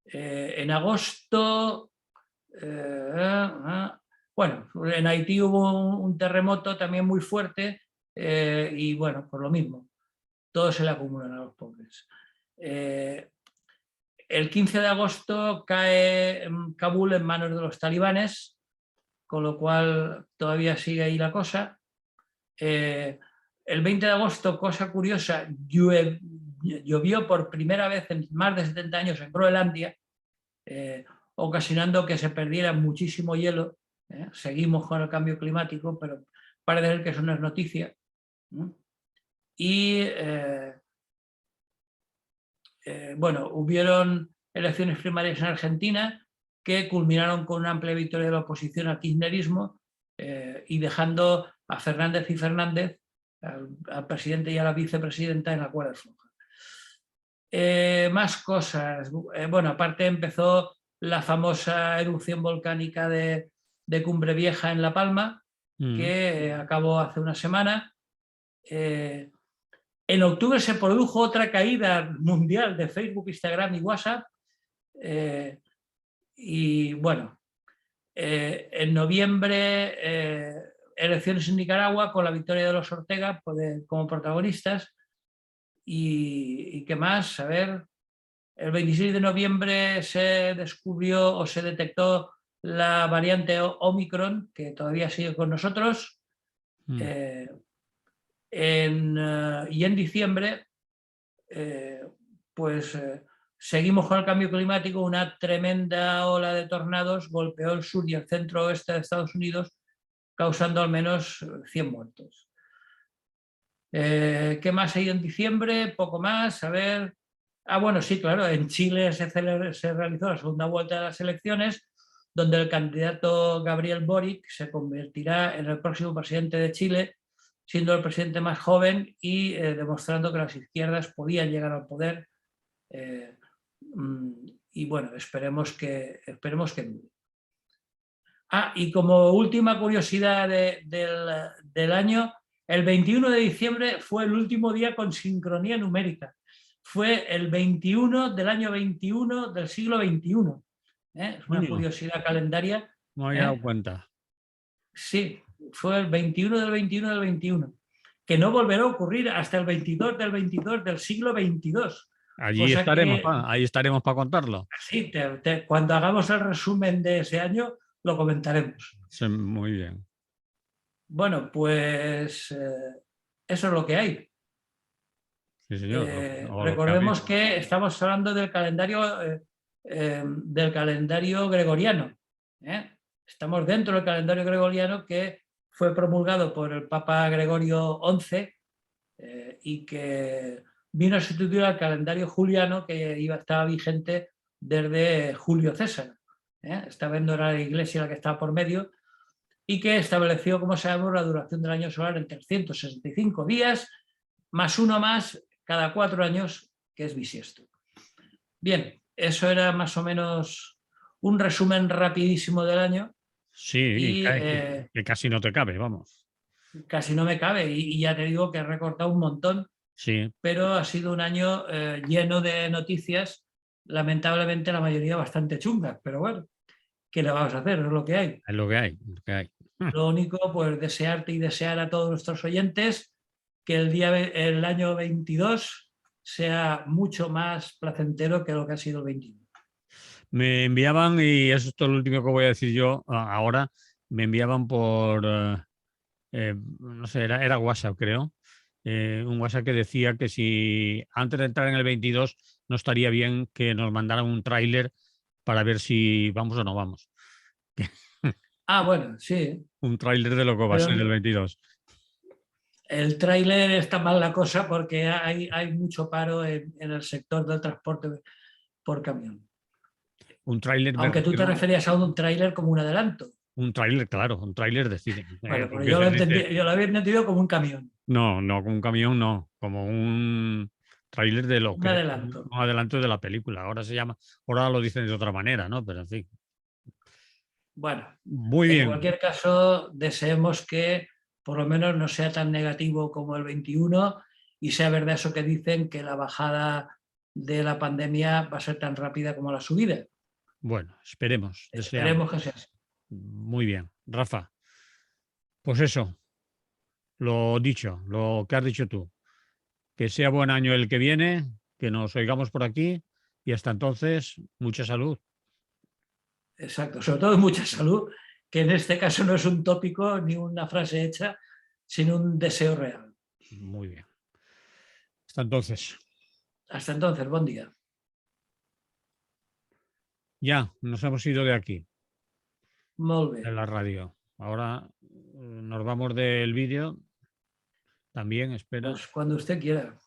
En agosto, bueno, en Haití hubo un terremoto también muy fuerte y bueno, por lo mismo, todo se le acumulan a los pobres. El 15 de agosto cae Kabul en manos de los talibanes, con lo cual todavía sigue ahí la cosa. El 20 de agosto, cosa curiosa, llovió por primera vez en más de 70 años en Groenlandia, ocasionando que se perdiera muchísimo hielo. Seguimos con el cambio climático, pero parece ser que eso no es noticia. Y bueno, hubieron elecciones primarias en Argentina que culminaron con una amplia victoria de la oposición al kirchnerismo y dejando a Fernández y Fernández, al presidente y a la vicepresidenta, en la cuerda floja. Más cosas. Bueno, aparte empezó la famosa erupción volcánica de Cumbre Vieja en La Palma, que acabó hace una semana. En octubre se produjo otra caída mundial de Facebook, Instagram y WhatsApp. Y bueno, en noviembre elecciones en Nicaragua con la victoria de los Ortega como protagonistas. ¿Y qué más? A ver, el 26 de noviembre se descubrió o se detectó la variante Omicron, que todavía sigue con nosotros. Y en diciembre, seguimos con el cambio climático. Una tremenda ola de tornados golpeó el sur y el centro oeste de Estados Unidos, causando al menos 100 muertos. ¿Qué más hay en diciembre? Poco más, a ver. Bueno, sí, claro, en Chile se realizó la segunda vuelta de las elecciones, donde el candidato Gabriel Boric se convertirá en el próximo presidente de Chile, siendo el presidente más joven y demostrando que las izquierdas podían llegar al poder. Y bueno, esperemos que dure. y como última curiosidad del año, el 21 de diciembre fue el último día con sincronía numérica. Fue el 21 del año 21 del siglo XXI. Es una Coño, curiosidad calendaria. no había dado cuenta. Sí, fue el 21 del 21 del 21, que no volverá a ocurrir hasta el 22 del 22 del siglo 22. O sea que, Ahí estaremos para contarlo. sí, cuando hagamos el resumen de ese año, lo comentaremos. Sí, muy bien. Bueno, pues eso es lo que hay. Sí, señor. Lo que ha Recordemos habido. que estamos hablando del calendario gregoriano. Estamos dentro del calendario gregoriano que fue promulgado por el Papa Gregorio XI y que vino a sustituir al calendario juliano que estaba vigente desde Julio César. Esta vez no era la Iglesia la que estaba por medio y que estableció, como sabemos, la duración del año solar en 365 días, más uno más cada 4 años, que es bisiesto. Bien, eso era más o menos un resumen rapidísimo del año. Sí, Y que casi no te cabe, vamos. casi no me cabe y ya te digo que he recortado un montón, Sí, pero ha sido un año lleno de noticias, lamentablemente la mayoría bastante chungas, pero bueno, ¿qué le vamos a hacer? Es lo que hay. es lo que hay. Lo que hay. Lo único, pues desearte y desear a todos nuestros oyentes que el año 22 sea mucho más placentero que lo que ha sido el 21. Me enviaban, y eso es todo lo último que voy a decir yo ahora, me enviaban por, no sé, era WhatsApp, creo, un WhatsApp que decía que si antes de entrar en el 22 no estaría bien que nos mandaran un tráiler para ver si vamos o no vamos. Bueno, sí, Un tráiler de lo que va a ser el pero 22. el tráiler está mal la cosa porque hay mucho paro en el sector del transporte por camión. Un tráiler me Aunque tú te refiero, referías a un tráiler como un adelanto. un tráiler, claro, un tráiler de cine. Bueno, pero Porque se dice, yo lo había entendido como un camión, no, como un camión, no, como un tráiler de lo un que, adelanto. un adelanto de la película. Ahora se llama, ahora lo dicen de otra manera, ¿no? Pero en fin. Bueno, Muy en bien. cualquier caso, deseemos que por lo menos no sea tan negativo como el 21 y sea verdad eso que dicen que la bajada de la pandemia va a ser tan rápida como la subida. Bueno, esperemos, deseamos. Esperemos que sea así. Muy bien. Rafa, pues eso, lo dicho, lo que has dicho tú. Que sea buen año el que viene, que nos oigamos por aquí y hasta entonces, mucha salud. Exacto, sobre todo mucha salud, que en este caso no es un tópico ni una frase hecha, sino un deseo real. Muy bien. Hasta entonces. Hasta entonces, buen día. Ya, nos hemos ido de aquí, Molt bé. de la radio. Ahora nos vamos del vídeo. También, espera. Pues cuando usted quiera.